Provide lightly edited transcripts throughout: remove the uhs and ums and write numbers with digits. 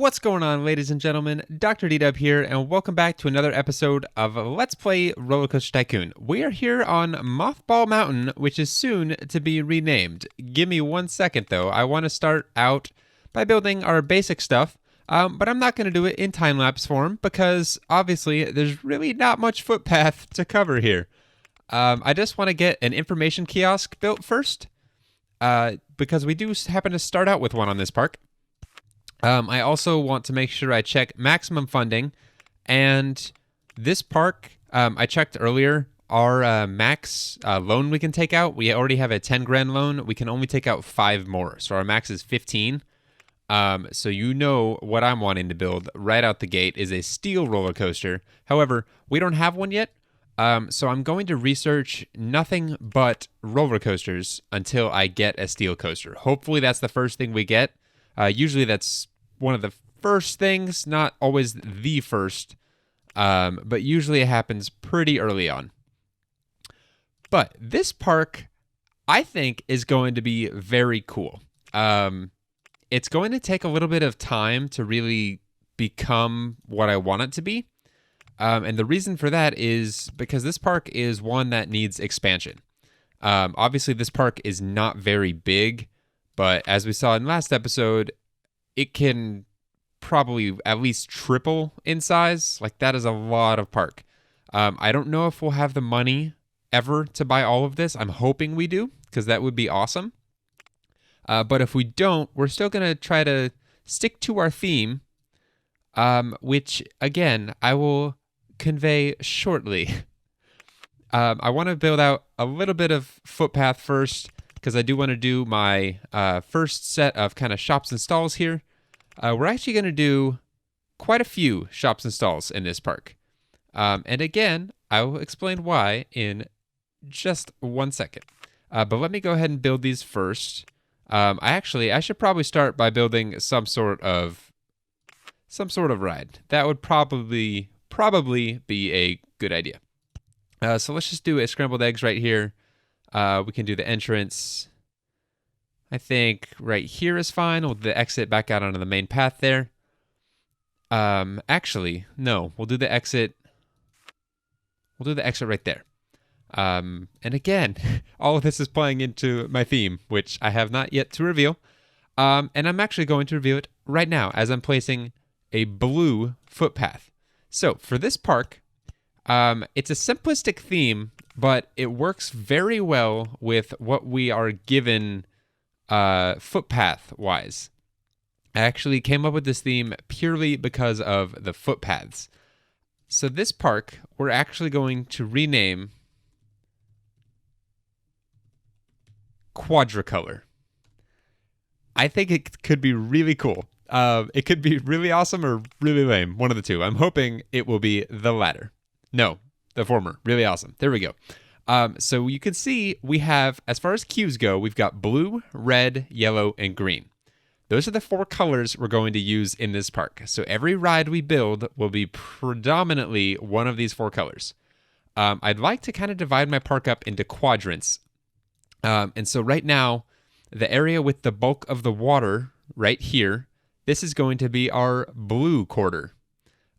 What's going on, ladies and gentlemen? Dr.DDub here, and welcome back to another episode of Let's Play RollerCoaster Tycoon. We are here on Mothball Mountain, which is soon to be renamed. Give me 1 second, though. I want to start out by building our basic stuff, but I'm not going to do it in time-lapse form because, obviously, there's really not much footpath to cover here. I just want to get an information kiosk built first, because we do happen to start out with one on this park. I also want to make sure I check maximum funding, and this park, I checked earlier, our max loan we can take out, we already have a 10 grand loan, we can only take out 5 more, so our max is 15. So you know what I'm wanting to build right out the gate is a steel roller coaster. However, we don't have one yet, so I'm going to research nothing but roller coasters until I get a steel coaster. Hopefully that's the first thing we get. Usually that's one of the first things, not always the first, but usually it happens pretty early on. But this park, I think, is going to be very cool. It's going to take a little bit of time to really become what I want it to be. And the reason for that is because this park is one that needs expansion. Obviously, this park is not very big, but as we saw in last episode, it can probably at least triple in size. Like, that is a lot of park. I don't know if we'll have the money ever to buy all of this. I'm hoping we do, because that would be awesome. But if we don't, we're still going to try to stick to our theme, which, again, I will convey shortly. I want to build out a little bit of footpath first, because I do want to do my first set of kind of shops and stalls here. We're actually going to do quite a few shops and stalls in this park. And again, I will explain why in just 1 second. But let me go ahead and build these first. I should probably start by building some sort of ride. That would probably be a good idea. So let's just do a scrambled eggs right here. We can do the entrance. I think right here is fine. We'll do the exit back out onto the main path there. Actually, no. We'll do the exit. We'll do the exit right there. And again, all of this is playing into my theme, which I have not yet to reveal. And I'm actually going to reveal it right now as I'm placing a blue footpath. So for this park, it's a simplistic theme, but it works very well with what we are given footpath-wise. I actually came up with this theme purely because of the footpaths. So this park, we're actually going to rename Quadricolor. I think it could be really cool. It could be really awesome or really lame, one of the two. I'm hoping it will be the latter. No, the former. Really awesome. There we go. So you can see we have, as far as cues go, we've got blue, red, yellow, and green. Those are the 4 colors we're going to use in this park. So every ride we build will be predominantly one of these 4 colors. I'd like to kind of divide my park up into quadrants. And so right now, the area with the bulk of the water right here, this is going to be our blue quarter.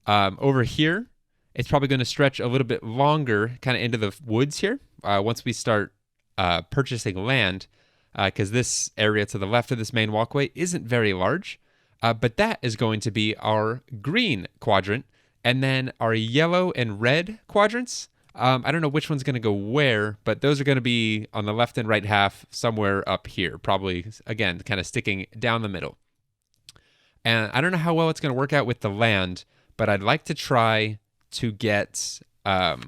Over here, it's probably going to stretch a little bit longer, kind of into the woods here, once we start purchasing land, because this area to the left of this main walkway isn't very large, but that is going to be our green quadrant, and then our yellow and red quadrants. I don't know which one's going to go where, but those are going to be on the left and right half, somewhere up here, probably, again, kind of sticking down the middle. And I don't know how well it's going to work out with the land, but I'd like to try to get, hold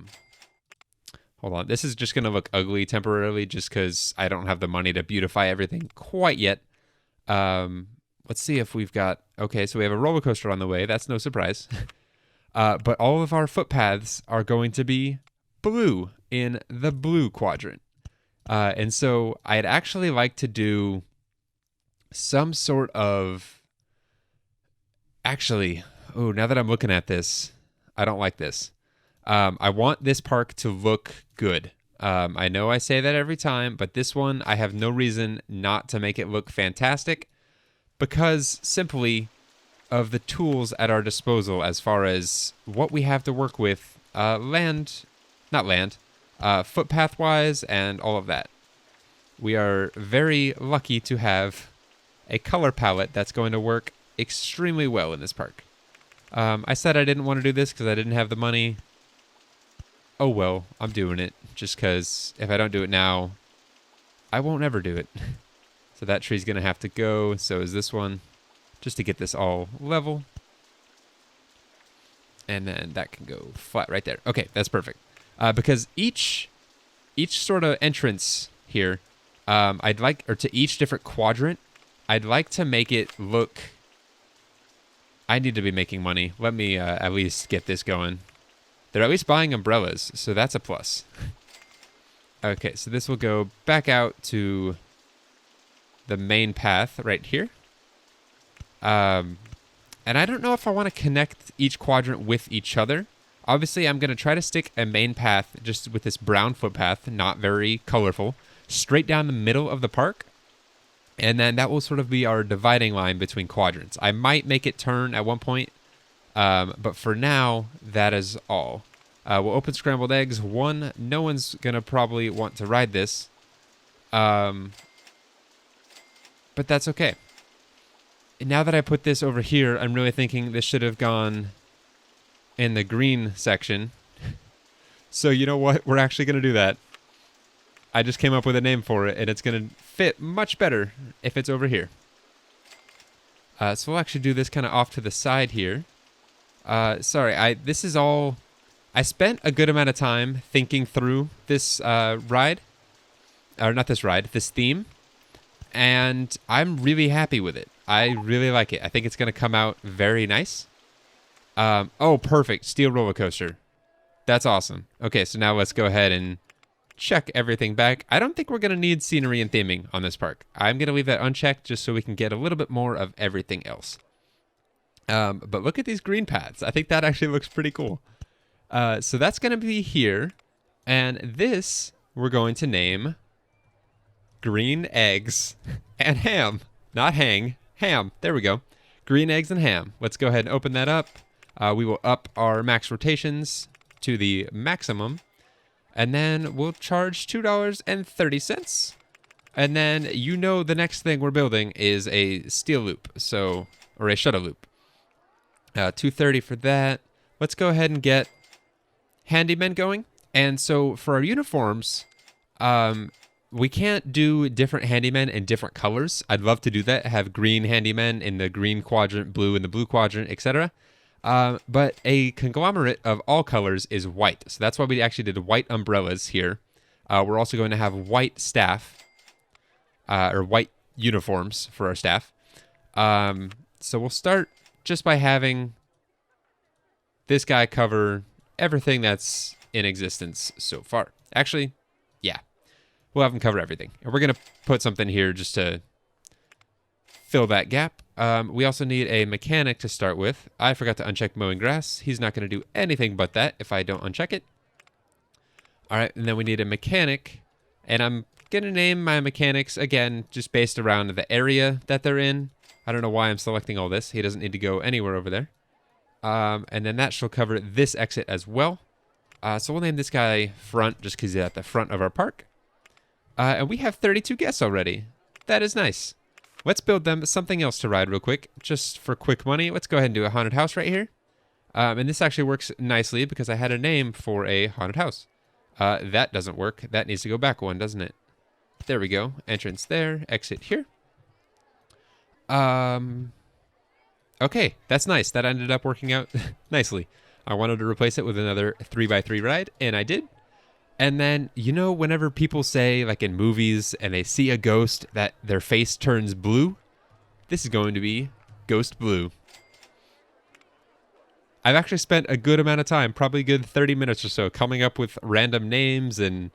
on, this is just going to look ugly temporarily just because I don't have the money to beautify everything quite yet. Let's see if we've got, okay, so we have a roller coaster on the way. That's no surprise. But all of our footpaths are going to be blue in the blue quadrant. And so I'd actually like to do some sort of, now that I'm looking at this, I don't like this. I want this park to look good. I know I say that every time, but this one, I have no reason not to make it look fantastic because simply of the tools at our disposal as far as what we have to work with, footpath-wise and all of that. We are very lucky to have a color palette that's going to work extremely well in this park. I said I didn't want to do this because I didn't have the money. Oh well, I'm doing it just because if I don't do it now, I won't ever do it. So that tree's going to have to go. So is this one, just to get this all level. And then that can go flat right there. Okay, that's perfect. Because each sort of entrance here, to each different quadrant, I'd like to make it look... I need to be making money. Let me at least get this going. They're at least buying umbrellas, so that's a plus. Okay, so this will go back out to the main path right here. And I don't know if I want to connect each quadrant with each other. Obviously, I'm going to try to stick a main path just with this brown footpath, not very colorful, straight down the middle of the park. And then that will sort of be our dividing line between quadrants. I might make it turn at one point, but for now, that is all. We'll open scrambled eggs. One, no one's going to probably want to ride this, but that's okay. And now that I put this over here, I'm really thinking this should have gone in the green section. So you know what? We're actually going to do that. I just came up with a name for it, and it's going to fit much better if it's over here. So we'll actually do this kind of off to the side here. Sorry, I spent a good amount of time thinking through this this theme, and I'm really happy with it. I really like it. I think it's going to come out very nice. Oh, perfect. Steel roller coaster. That's awesome. Okay, so now let's go ahead and check everything back. I don't think we're going to need scenery and theming on this park. I'm going to leave that unchecked just so we can get a little bit more of everything else. But look at these green paths. I think that actually looks pretty cool. So that's going to be here. And this we're going to name Green Eggs and Ham. Not hang, ham. There we go. Green Eggs and Ham. Let's go ahead and open that up. We will up our max rotations to the maximum. And then we'll charge $2.30. And then the next thing we're building is a steel loop, or a shuttle loop. $2.30 for that. Let's go ahead and get handymen going. And so for our uniforms, we can't do different handymen in different colors. I'd love to do that. Have green handymen in the green quadrant, blue in the blue quadrant, etc. But a conglomerate of all colors is white. So that's why we actually did white umbrellas here. We're also going to have white staff, or white uniforms for our staff. So we'll start just by having this guy cover everything that's in existence so far. Actually, yeah, we'll have him cover everything. And we're going to put something here just to fill that gap. We also need a mechanic to start with. I forgot to uncheck mowing grass. He's not going to do anything but that if I don't uncheck it. All right, and then we need a mechanic. And I'm going to name my mechanics, again, just based around the area that they're in. I don't know why I'm selecting all this. He doesn't need to go anywhere over there. And then that shall cover this exit as well. So we'll name this guy Front just because he's at the front of our park. And we have 32 guests already. That is nice. Let's build them something else to ride real quick, just for quick money. Let's go ahead and do a haunted house right here. And this actually works nicely because I had a name for a haunted house. That doesn't work. That needs to go back one, doesn't it? There we go. Entrance there, exit here. Okay, that's nice. That ended up working out nicely. I wanted to replace it with another 3x3 ride, and I did. And then, whenever people say, like in movies, and they see a ghost, that their face turns blue, this is going to be Ghost Blue. I've actually spent a good amount of time, probably a good 30 minutes or so, coming up with random names and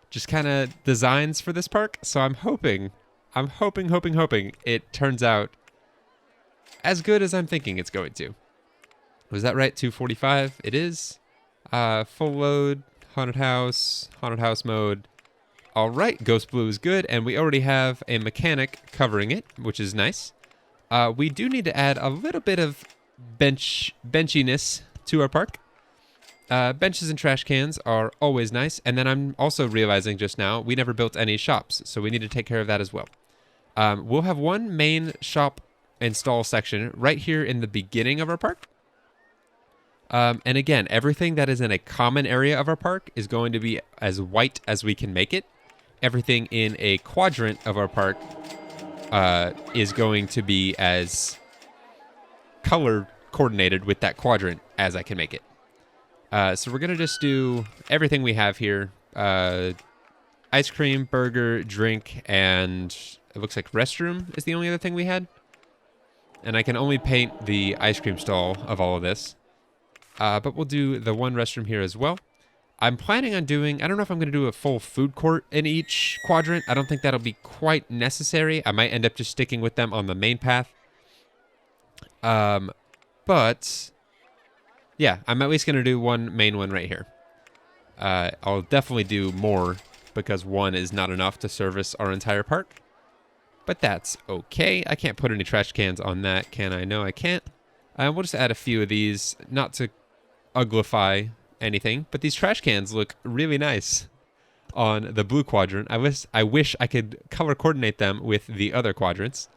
just kind of designs for this park. So I'm hoping it turns out as good as I'm thinking it's going to. Was that right? 245? It is. Full load. Haunted house mode. All right, Ghost Blue is good, and we already have a mechanic covering it, which is nice. We do need to add a little bit of benchiness to our park. Benches and trash cans are always nice. And then I'm also realizing just now, we never built any shops, so we need to take care of that as well. We'll have one main shop install section right here in the beginning of our park. And again, everything that is in a common area of our park is going to be as white as we can make it. Everything in a quadrant of our park is going to be as color coordinated with that quadrant as I can make it. So we're going to just do everything we have here. Ice cream, burger, drink, and it looks like restroom is the only other thing we had. And I can only paint the ice cream stall of all of this. But we'll do the one restroom here as well. I'm planning on doing, I don't know if I'm going to do a full food court in each quadrant. I don't think that'll be quite necessary. I might end up just sticking with them on the main path. But yeah, I'm at least going to do one main one right here. I'll definitely do more because one is not enough to service our entire park. But that's okay. I can't put any trash cans on that, can I? No, I can't. We'll just add a few of these, not to uglify anything, but these trash cans look really nice on the blue quadrant. I wish I could color coordinate them with the other quadrants,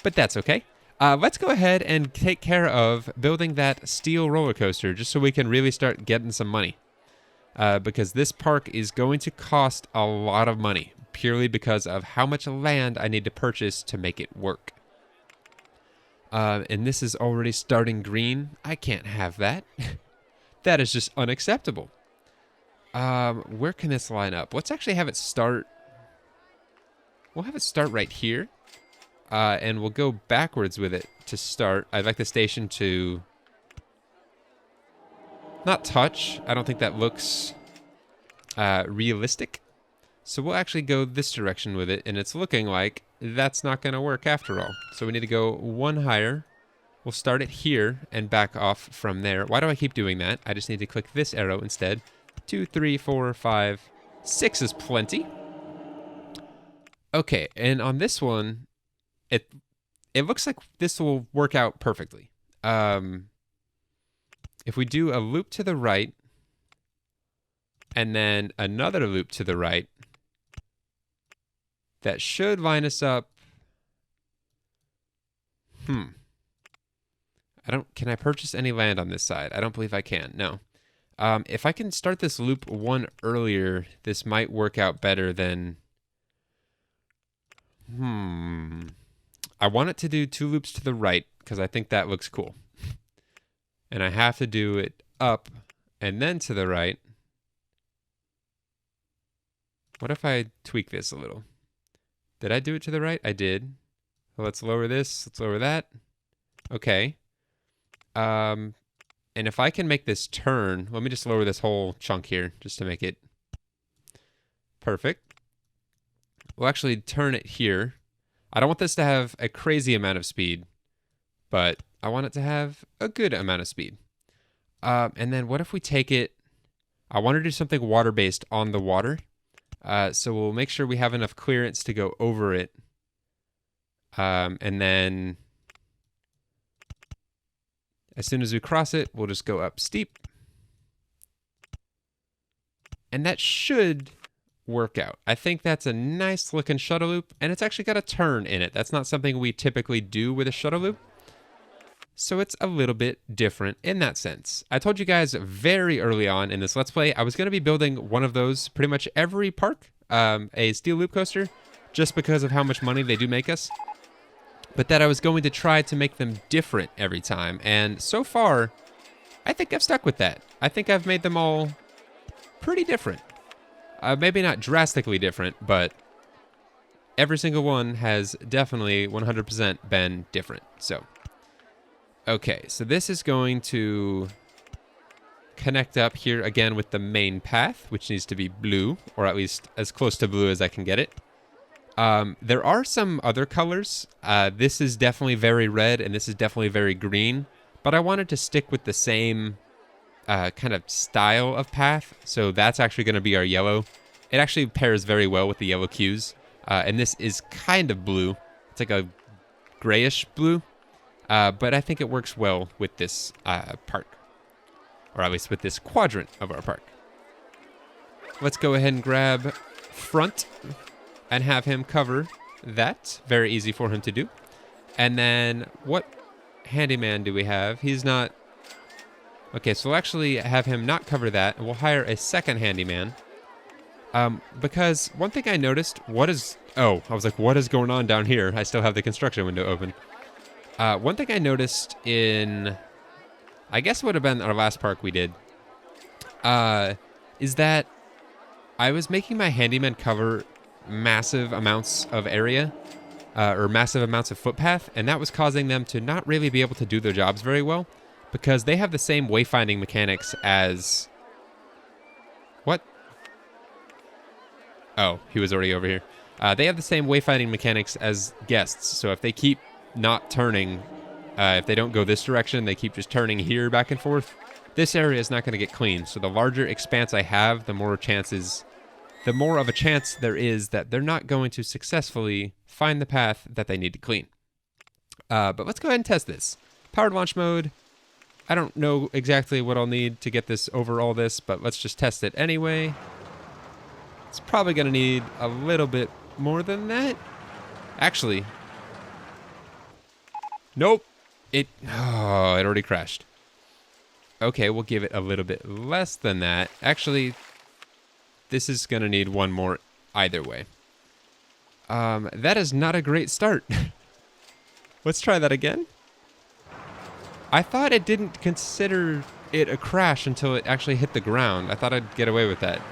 but that's okay. Let's go ahead and take care of building that steel roller coaster just so we can really start getting some money. Because this park is going to cost a lot of money, purely because of how much land I need to purchase to make it work. And this is already starting green. I can't have that. That is just unacceptable. Where can this line up? Let's actually have it start. We'll have it start right here. And we'll go backwards with it to start. I'd like the station to not touch. I don't think that looks realistic. So we'll actually go this direction with it, and it's looking like that's not going to work after all. So we need to go one higher. We'll start it here and back off from there. Why do I keep doing that? I just need to click this arrow instead. 2, 3, 4, 5, 6 is plenty. Okay, and on this one, it looks like this will work out perfectly. If we do a loop to the right, and then another loop to the right, that should line us up. Can I purchase any land on this side? I don't believe I can, no. If I can start this loop one earlier, this might work out better than... I want it to do 2 loops to the right, because I think that looks cool. And I have to do it up and then to the right. What if I tweak this a little? Did I do it to the right? I did. Well, let's lower this. Let's lower that. Okay. And if I can make this turn, let me just lower this whole chunk here just to make it perfect. We'll actually turn it here. I don't want this to have a crazy amount of speed, but I want it to have a good amount of speed. And then what if we take it... I want to do something water-based on the water. So we'll make sure we have enough clearance to go over it. And then as soon as we cross it, we'll just go up steep. And that should work out. I think that's a nice looking shuttle loop, and it's actually got a turn in it. That's not something we typically do with a shuttle loop. So it's a little bit different in that sense. I told you guys very early on in this Let's Play, I was going to be building one of those pretty much every park, a steel loop coaster, just because of how much money they do make us. But that I was going to try to make them different every time. And so far, I think I've stuck with that. I think I've made them all pretty different. Maybe not drastically different, but every single one has definitely 100% been different. So, okay, so this is going to connect up here again with the main path, which needs to be blue, or at least as close to blue as I can get it. There are some other colors. This is definitely very red, and this is definitely very green, but I wanted to stick with the same kind of style of path, so that's actually going to be our yellow. It actually pairs very well with the yellow cues, and this is kind of blue. It's like a grayish blue. But I think it works well with this park, or at least with this quadrant of our park. Let's go ahead and grab front and have him cover that. Very easy for him to do. And then what handyman do we have? He's not... Okay, so we'll actually have him not cover that, and we'll hire a second handyman. Because one thing I noticed, I was like, what is going on down here? I still have the construction window open. One thing I noticed in, I guess it would have been our last park we did, is that I was making my handyman cover massive amounts of area, or massive amounts of footpath, and that was causing them to not really be able to do their jobs very well, because they have the same wayfinding mechanics as... What? Oh, he was already over here. They have the same wayfinding mechanics as guests, so if they keep not turning, if they don't go this direction, they keep just turning here back and forth, this area is not going to get clean. So the larger expanse I have, the more of a chance there is that they're not going to successfully find the path that they need to clean. But let's go ahead and test this. Powered launch mode. I don't know exactly what I'll need to get this over all this, but let's just test it anyway. It's probably going to need a little bit more than that. Actually, nope. It already crashed. Okay, we'll give it a little bit less than that. Actually, this is going to need one more either way. That is not a great start. Let's try that again. I thought it didn't consider it a crash until it actually hit the ground. I thought I'd get away with that.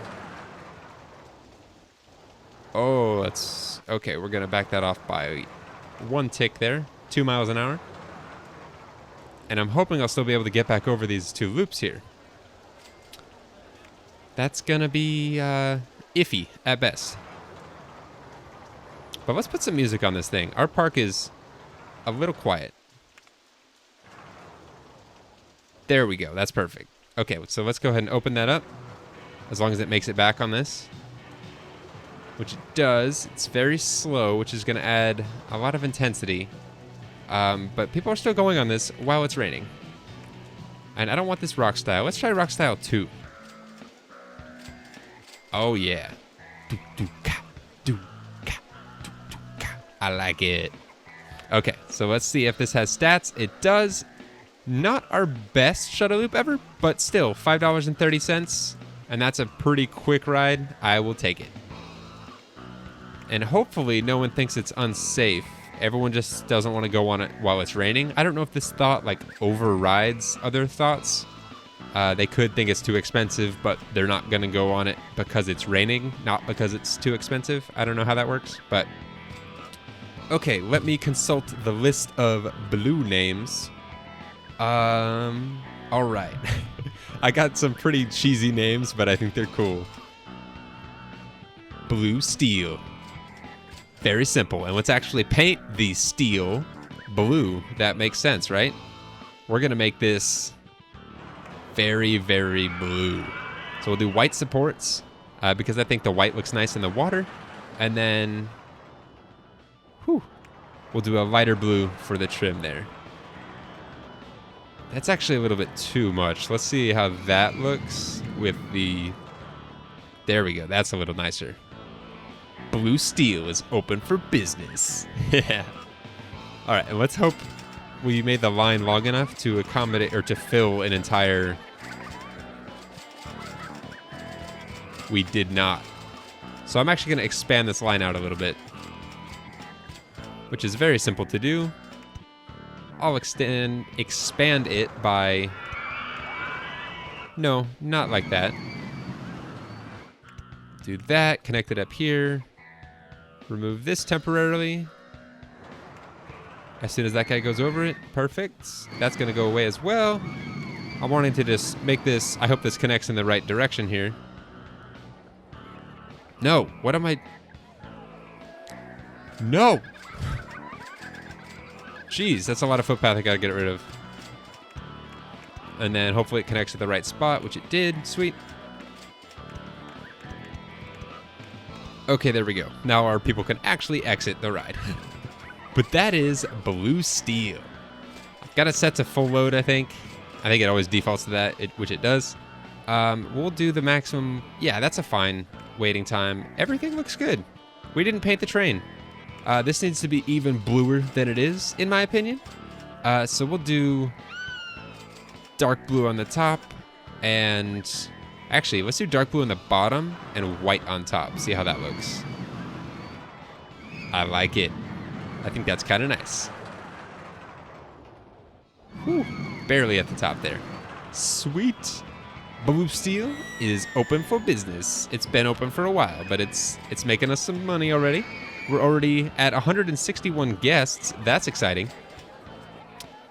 Oh, that's... Okay, we're going to back that off by one tick there. 2 miles an hour. And I'm hoping I'll still be able to get back over these two loops here. That's going to be iffy at best. But let's put some music on this thing. Our park is a little quiet. There we go. That's perfect. Okay, so let's go ahead and open that up. As long as it makes it back on this. Which it does. It's very slow, which is going to add a lot of intensity. But people are still going on this while it's raining. And I don't want this rock style. Let's try rock style 2. Oh, yeah. I like it. Okay, so let's see if this has stats. It does. Not our best shuttle loop ever, but still, $5.30. And that's a pretty quick ride. I will take it. And hopefully no one thinks it's unsafe. Everyone just doesn't want to go on it while it's raining. I don't know if this thought like overrides other thoughts. They could think it's too expensive, but they're not going to go on it because it's raining, not because it's too expensive. I don't know how that works, but... Okay, let me consult the list of blue names. All right. I got some pretty cheesy names, but I think they're cool. Blue Steel. Very simple. And let's actually paint the steel blue. That makes sense, right? We're going to make this very, very blue. So we'll do white supports because I think the white looks nice in the water. And then we'll do a lighter blue for the trim there. That's actually a little bit too much. Let's see how that looks with the... There we go. That's a little nicer. Blue Steel is open for business. Yeah. All right, and let's hope we made the line long enough to accommodate or to fill an entire... We did not. So I'm actually going to expand this line out a little bit, which is very simple to do. I'll expand it by... No, not like that. Do that, connect it up here. Remove this temporarily. As soon as that guy goes over it, perfect. That's going to go away as well. I'm wanting to just make this... I hope this connects in the right direction here. No, what am I... No! Jeez, that's a lot of footpath I gotta get rid of. And then hopefully it connects to the right spot, which it did. Sweet. Okay, there we go. Now our people can actually exit the ride. But that is Blue Steel. Got it set to full load, I think. I think it always defaults to that, which it does. We'll do the maximum. Yeah, that's a fine waiting time. Everything looks good. We didn't paint the train. This needs to be even bluer than it is, in my opinion. So we'll do dark blue on the top, and actually, let's do dark blue on the bottom and white on top. See how that looks. I like it. I think that's kind of nice. Whew, barely at the top there. Sweet. Blue Steel is open for business. It's been open for a while, but it's making us some money already. We're already at 161 guests. That's exciting.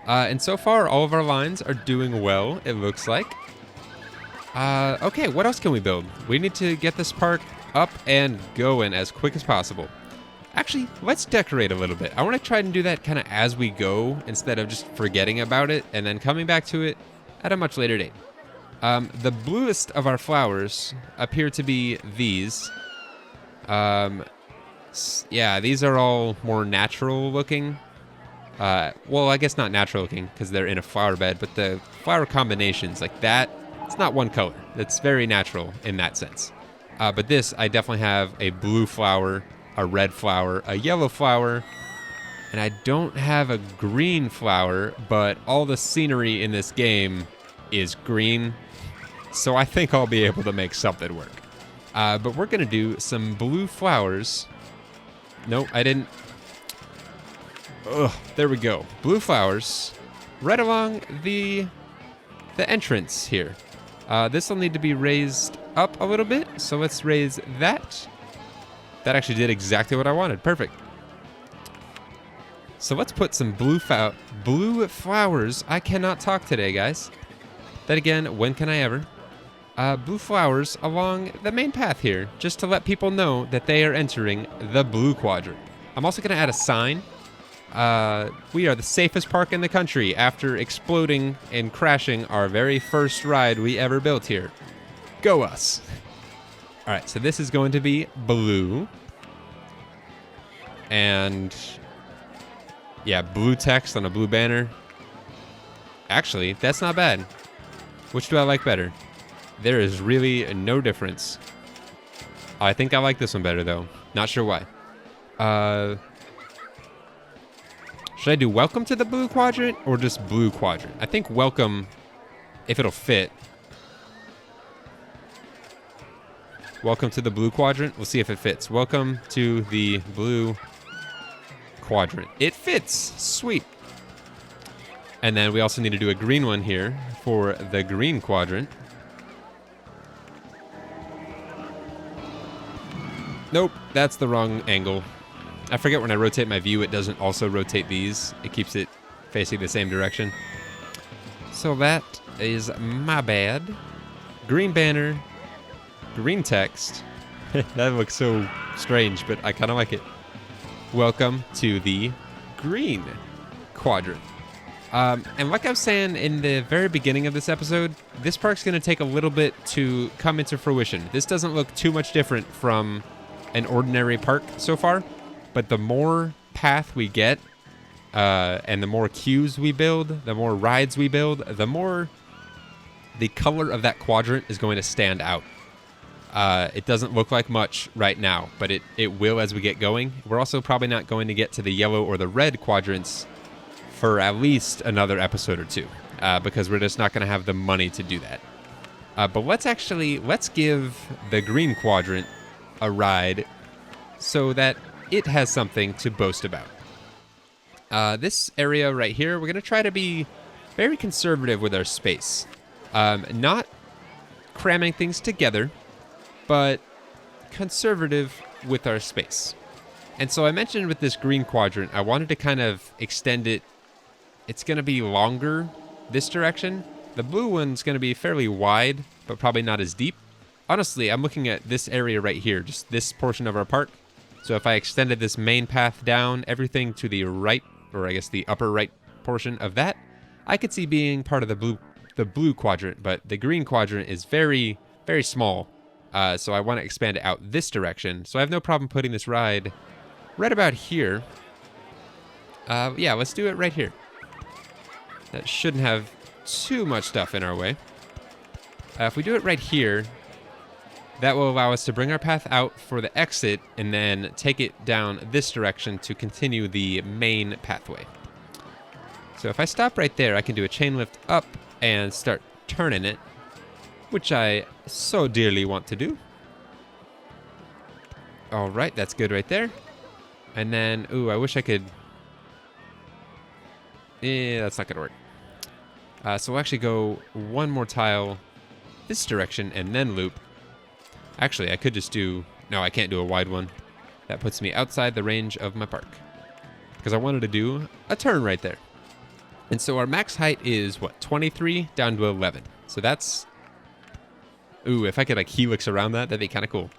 And so far, all of our lines are doing well, it looks like. Okay, what else can we build? We need to get this park up and going as quick as possible. Actually, let's decorate a little bit. I want to try and do that kind of as we go instead of just forgetting about it and then coming back to it at a much later date. The bluest of our flowers appear to be these. Yeah, these are all more natural looking. Well, I guess not natural looking because they're in a flower bed, but the flower combinations like that, it's not one color. It's very natural in that sense. But this, I definitely have a blue flower, a red flower, a yellow flower, and I don't have a green flower, but all the scenery in this game is green, so I think I'll be able to make something work. But we're gonna do some blue flowers. Nope, I didn't. Ugh, there we go. Blue flowers right along the entrance here. This will need to be raised up a little bit, so let's raise that. That actually did exactly what I wanted. Perfect. So let's put some blue flowers. I cannot talk today, guys. Then again, when can I ever? Blue flowers along the main path here, just to let people know that they are entering the blue quadrant. I'm also going to add a sign. We are the safest park in the country after exploding and crashing our very first ride we ever built here. Go us. All right, so this is going to be blue. And yeah, blue text on a blue banner. Actually, that's not bad. Which do I like better? There is really no difference. I think I like this one better, though. Not sure why. Should I do welcome to the blue quadrant or just blue quadrant? I think welcome, if it'll fit. Welcome to the blue quadrant. We'll see if it fits. Welcome to the blue quadrant. It fits. Sweet. And then we also need to do a green one here for the green quadrant. Nope, that's the wrong angle. I forget when I rotate my view, it doesn't also rotate these. It keeps it facing the same direction. So that is my bad. Green banner. Green text. That looks so strange, but I kind of like it. Welcome to the green quadrant. And like I was saying in the very beginning of this episode, this park's going to take a little bit to come into fruition. This doesn't look too much different from an ordinary park so far, but the more path we get, and the more queues we build, the more rides we build, the more the color of that quadrant is going to stand out. It doesn't look like much right now, but it will as we get going. We're also probably not going to get to the yellow or the red quadrants for at least another episode or two, because we're just not going to have the money to do that. But let's give the green quadrant a ride so that it has something to boast about. This area right here, we're going to try to be very conservative with our space. Not cramming things together, but conservative with our space. And so I mentioned with this green quadrant, I wanted to kind of extend it. It's going to be longer this direction. The blue one's going to be fairly wide, but probably not as deep. Honestly, I'm looking at this area right here, just this portion of our park. So if I extended this main path down, everything to the right, or I guess the upper right portion of that, I could see being part of the blue quadrant, but the green quadrant is very, very small. So I want to expand it out this direction. So I have no problem putting this ride right about here. Yeah, let's do it right here. That shouldn't have too much stuff in our way. If we do it right here, that will allow us to bring our path out for the exit and then take it down this direction to continue the main pathway. So if I stop right there, I can do a chain lift up and start turning it, which I so dearly want to do. All right, that's good right there. And then, ooh, I wish I could... that's not going to work. So we'll actually go one more tile this direction and then loop. Actually, I could just do... No, I can't do a wide one. That puts me outside the range of my park. Because I wanted to do a turn right there. And so our max height is, what, 23 down to 11. So that's... Ooh, if I could like helix around that, that'd be kind of cool.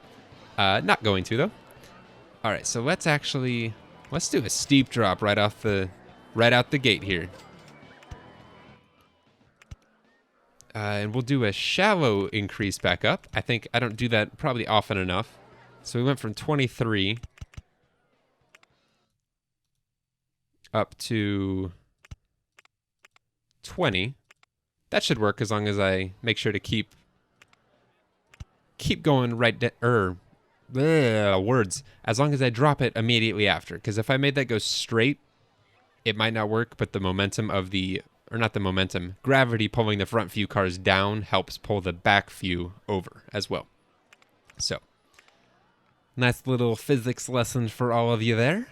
Not going to, though. All right, so let's do a steep drop right out the gate here. And we'll do a shallow increase back up. I think I don't do that probably often enough. So we went from 23 up to 20. That should work as long as I make sure to keep going right words. As long as I drop it immediately after. Because if I made that go straight, it might not work, but the momentum of the... Or not the momentum. Gravity pulling the front few cars down helps pull the back few over as well. So, nice little physics lesson for all of you there.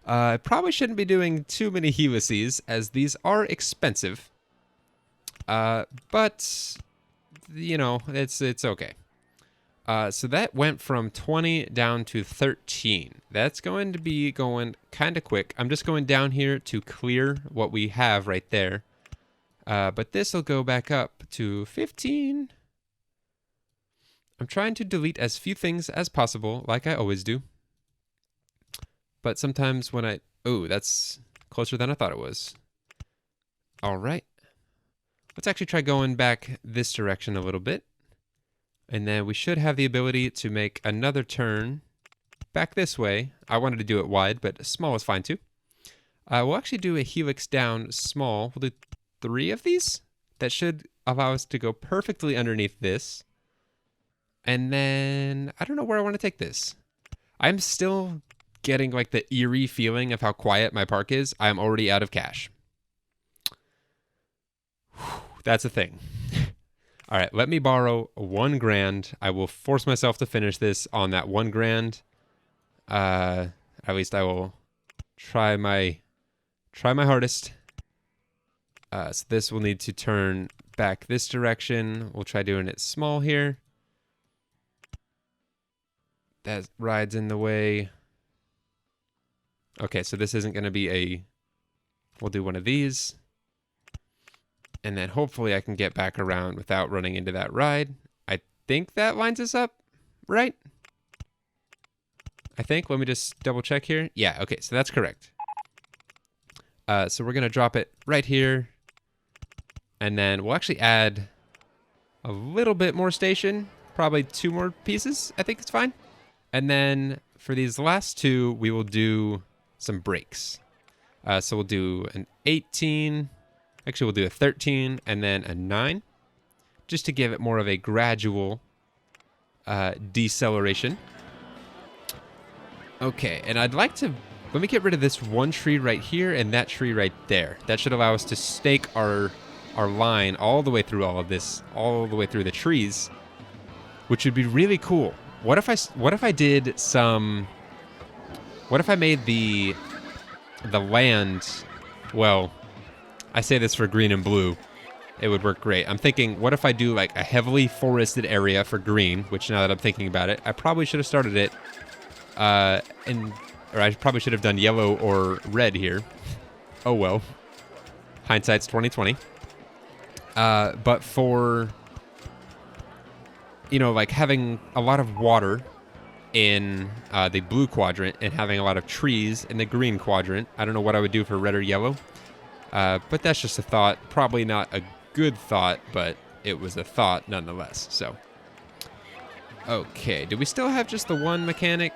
I probably shouldn't be doing too many helices, as these are expensive. But, you know, it's okay. So that went from 20 down to 13. That's going to be going kind of quick. I'm just going down here to clear what we have right there. But this will go back up to 15. I'm trying to delete as few things as possible, like I always do. But sometimes when I... Oh, that's closer than I thought it was. All right. Let's actually try going back this direction a little bit. And then we should have the ability to make another turn back this way. I wanted to do it wide, but small is fine too. We'll actually do a helix down small. We'll do 3 of these. That should allow us to go perfectly underneath this. And then, I don't know where I want to take this. I'm still getting like the eerie feeling of how quiet my park is. I'm already out of cash. Whew, that's a thing. All right, let me borrow $1,000. I will force myself to finish this on that $1,000. At least I will try my hardest. So this will need to turn back this direction. We'll try doing it small here. That ride's in the way. Okay, so this isn't going to be a... We'll do one of these. And then hopefully I can get back around without running into that ride. I think that lines us up, right? I think. Let me just double check here. Yeah, okay, so that's correct. So we're going to drop it right here. And then we'll actually add a little bit more station. Probably 2 more pieces. I think it's fine. And then for these last 2, we will do some brakes. So we'll do an 18... Actually, we'll do a 13 and then a 9, just to give it more of a gradual deceleration. Okay, and I'd like to... Let me get rid of this one tree right here and that tree right there. That should allow us to stake our line all the way through all of this, all the way through the trees, which would be really cool. What if I did some... What if I made the land... Well... I say this for green and blue. It would work great. I'm thinking, what if I do like a heavily forested area for green, which now that I'm thinking about it, I probably should have started it, or I probably should have done yellow or red here. Oh well. Hindsight's 20/20. But for, you know, like having a lot of water in the blue quadrant and having a lot of trees in the green quadrant, I don't know what I would do for red or yellow. But that's just a thought. Probably not a good thought, but it was a thought nonetheless. So, okay. Do we still have just the one mechanic?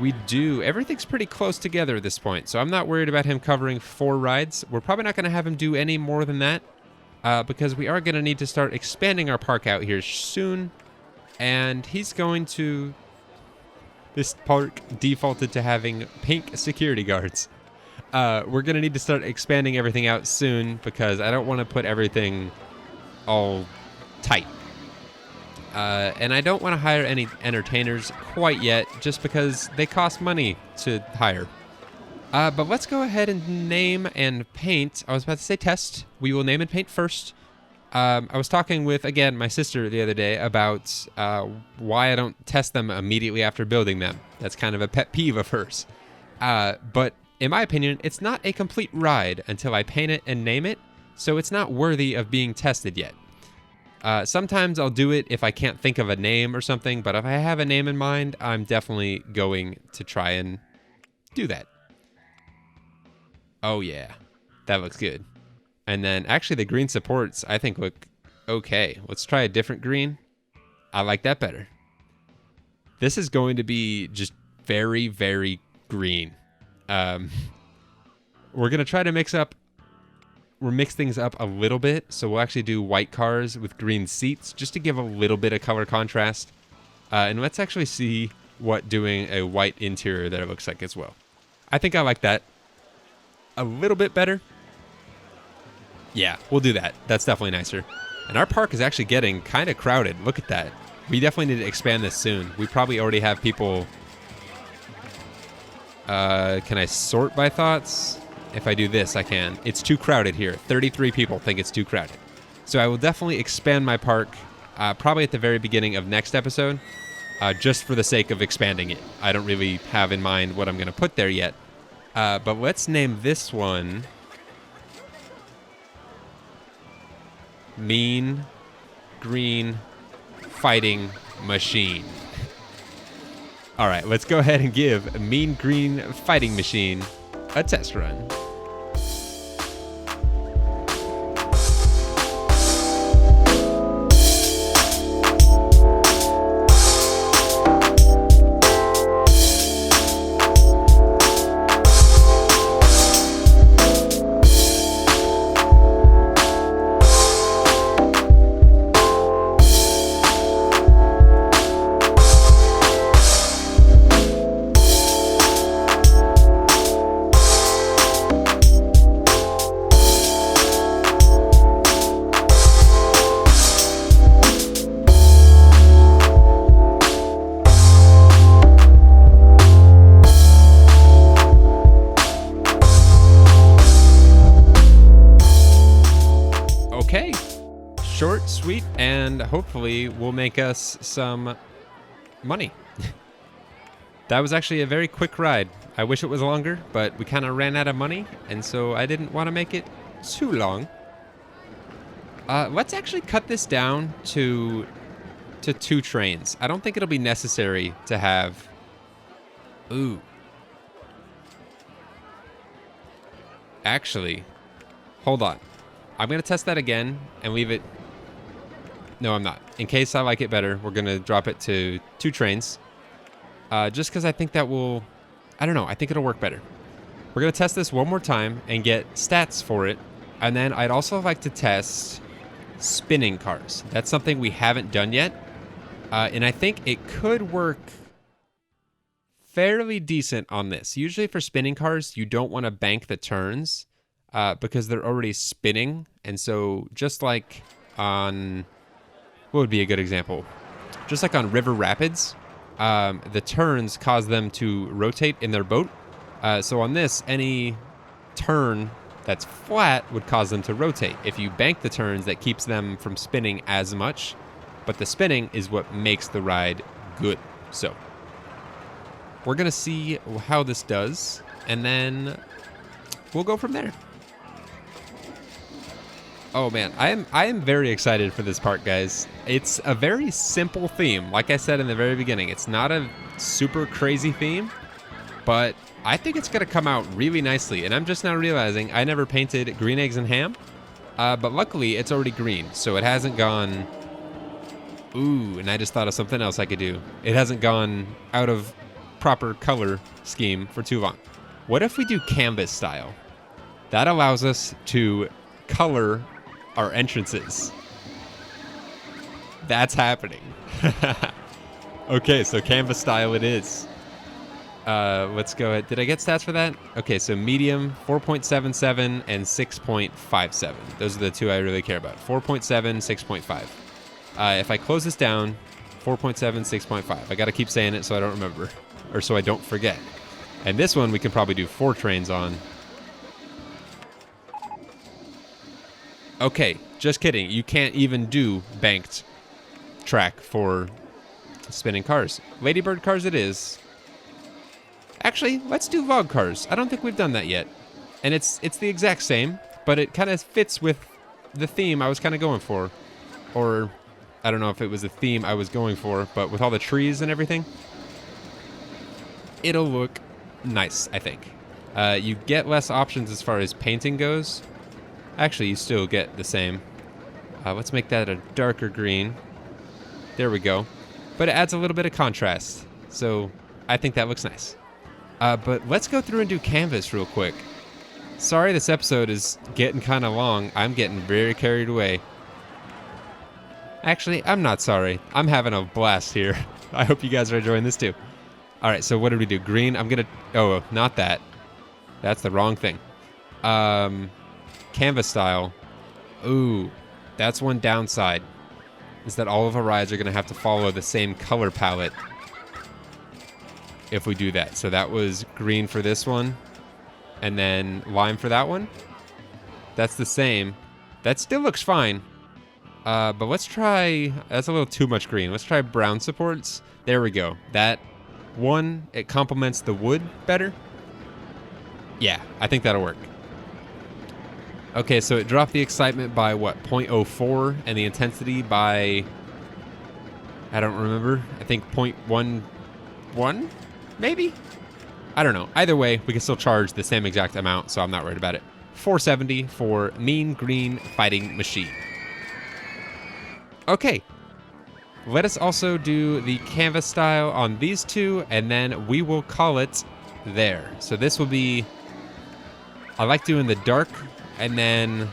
We do. Everything's pretty close together at this point, so I'm not worried about him covering 4 rides. We're probably not going to have him do any more than that, because we are going to need to start expanding our park out here soon, and he's going to... This park defaulted to having pink security guards. We're going to need to start expanding everything out soon, because I don't want to put everything all tight. And I don't want to hire any entertainers quite yet, just because they cost money to hire. But let's go ahead and name and paint. I was about to say test. We will name and paint first. I was talking with, again, my sister the other day about why I don't test them immediately after building them. That's kind of a pet peeve of hers. But in my opinion, it's not a complete ride until I paint it and name it, so it's not worthy of being tested yet. Sometimes I'll do it if I can't think of a name or something, but if I have a name in mind, I'm definitely going to try and do that. Oh yeah, that looks good. And then actually the green supports I think look okay. Let's try a different green. I like that better. This is going to be just very, very green. We're going to try to mix things up a little bit, so we'll actually do white cars with green seats just to give a little bit of color contrast. And let's actually see what doing a white interior there looks like as well. I think I like that a little bit better. Yeah, we'll do that. That's definitely nicer. And our park is actually getting kind of crowded. Look at that. We definitely need to expand this soon. We probably already have people... can I sort by thoughts? If I do this, I can. It's too crowded here. 33 people think it's too crowded. So I will definitely expand my park, probably at the very beginning of next episode, just for the sake of expanding it. I don't really have in mind what I'm going to put there yet. But let's name this one Mean Green Fighting Machine. All right, let's go ahead and give Mean Green Fighting Machine a test run. Short, sweet, and hopefully will make us some money. That was actually a very quick ride. I wish it was longer, but we kind of ran out of money, and so I didn't want to make it too long. Let's actually cut this down to 2 trains. I don't think it'll be necessary to have... Ooh. Actually, hold on. I'm going to test that again and leave it... No, I'm not. In case I like it better, we're going to drop it to 2 trains. Just because I think that will... I don't know. I think it'll work better. We're going to test this one more time and get stats for it. And then I'd also like to test spinning cars. That's something we haven't done yet. And I think it could work fairly decent on this. Usually for spinning cars, you don't want to bank the turns because they're already spinning. And so just like on... What would be a good example? Just like on river rapids, the turns cause them to rotate in their boat. So on this, any turn that's flat would cause them to rotate. If you bank the turns, that keeps them from spinning as much. But the spinning is what makes the ride good. So we're going to see how this does, and then we'll go from there. Oh man, I am very excited for this park, guys. It's a very simple theme. Like I said in the very beginning, it's not a super crazy theme, but I think it's going to come out really nicely. And I'm just now realizing I never painted green eggs and ham, but luckily it's already green, so it hasn't gone... Ooh, and I just thought of something else I could do. It hasn't gone out of proper color scheme for too long. What if we do canvas style? That allows us to color our entrances. That's happening. Okay, so canvas style it is. Let's go ahead. Did I get stats for that? Okay, so medium, 4.77 and 6.57. Those are the two I really care about. 4.7, 6.5. If I close this down, 4.7, 6.5. I got to keep saying it so I don't remember, or so I don't forget. And this one we can probably do 4 trains on. Okay, just kidding. You can't even do banked track for spinning cars. Ladybird cars it is. Actually, let's do log cars. I don't think we've done that yet. And it's the exact same, but it kind of fits with the theme I was kind of going for. Or, I don't know if it was the theme I was going for, but with all the trees and everything, it'll look nice, I think. You get less options as far as painting goes. Actually, you still get the same. Let's make that a darker green. There we go. But it adds a little bit of contrast. So, I think that looks nice. But let's go through and do canvas real quick. Sorry this episode is getting kind of long. I'm getting very carried away. Actually, I'm not sorry. I'm having a blast here. I hope you guys are enjoying this too. All right, so what did we do? Green. I'm going to... Oh, not that. That's the wrong thing. Canvas style. Ooh, that's one downside. Is that all of our rides are going to have to follow the same color palette if we do that. So that was green for this one, and then lime for that one. That's the same. That still looks fine. But let's try... That's a little too much green. Let's try brown supports. There we go. That one, it complements the wood better. Yeah, I think that'll work. Okay, so it dropped the excitement by, what, 0.04, and the intensity by... I don't remember. I think 0.11? Maybe? I don't know. Either way, we can still charge the same exact amount, so I'm not worried about it. 470 for Mean Green Fighting Machine. Okay. Let us also do the canvas style on these two, and then we will call it there. So this will be... I like doing the dark, and then...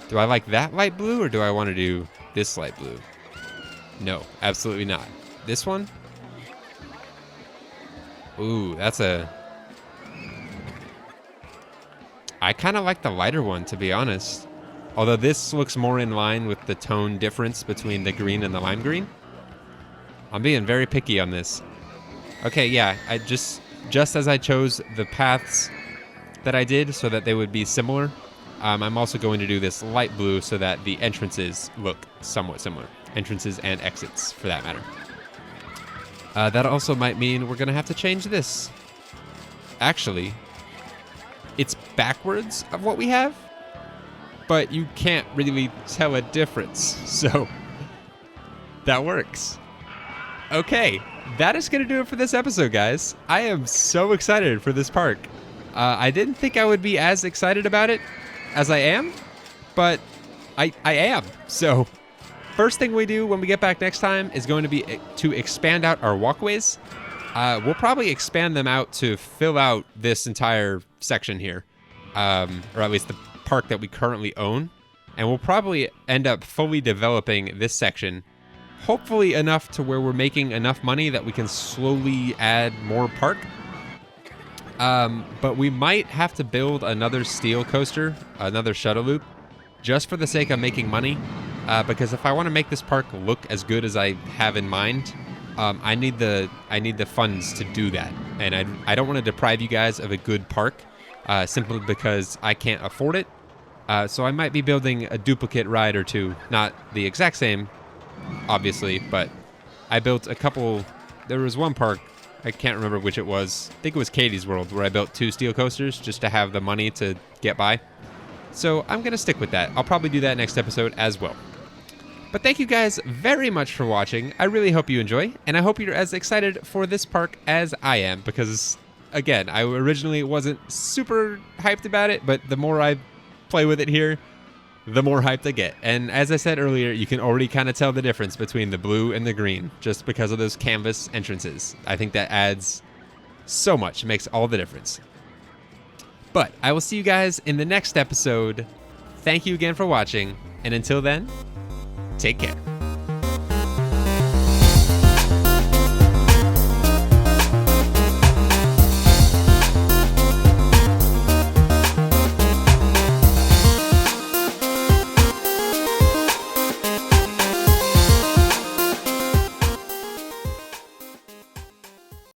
Do I like that light blue, or do I want to do this light blue? No, absolutely not. This one? Ooh, that's a... I kind of like the lighter one, to be honest. Although this looks more in line with the tone difference between the green and the lime green. I'm being very picky on this. Okay, yeah, I just as I chose the paths that I did so that they would be similar, I'm also going to do this light blue so that the entrances look somewhat similar. Entrances and exits, for that matter. That also might mean we're going to have to change this. Actually, it's backwards of what we have, but you can't really tell a difference, so that works. Okay, that is going to do it for this episode, guys. I am so excited for this park. I didn't think I would be as excited about it as I am, but I am. So first thing we do when we get back next time is going to be to expand out our walkways. We'll probably expand them out to fill out this entire section here, or at least the park that we currently own. And we'll probably end up fully developing this section, hopefully enough to where we're making enough money that we can slowly add more park. But we might have to build another steel coaster, another shuttle loop, just for the sake of making money. Because if I want to make this park look as good as I have in mind, I need the funds to do that. And I don't want to deprive you guys of a good park, simply because I can't afford it. So I might be building a duplicate ride or two, not the exact same, obviously, but I built a couple. There was one park, I can't remember which it was. I think it was Katie's World, where I built 2 steel coasters just to have the money to get by. So I'm going to stick with that. I'll probably do that next episode as well. But thank you guys very much for watching. I really hope you enjoy, and I hope you're as excited for this park as I am, because, again, I originally wasn't super hyped about it, but the more I play with it here, the more hyped I get. And as I said earlier, you can already kind of tell the difference between the blue and the green just because of those canvas entrances. I think that adds so much. It makes all the difference. But I will see you guys in the next episode. Thank you again for watching, and until then, take care.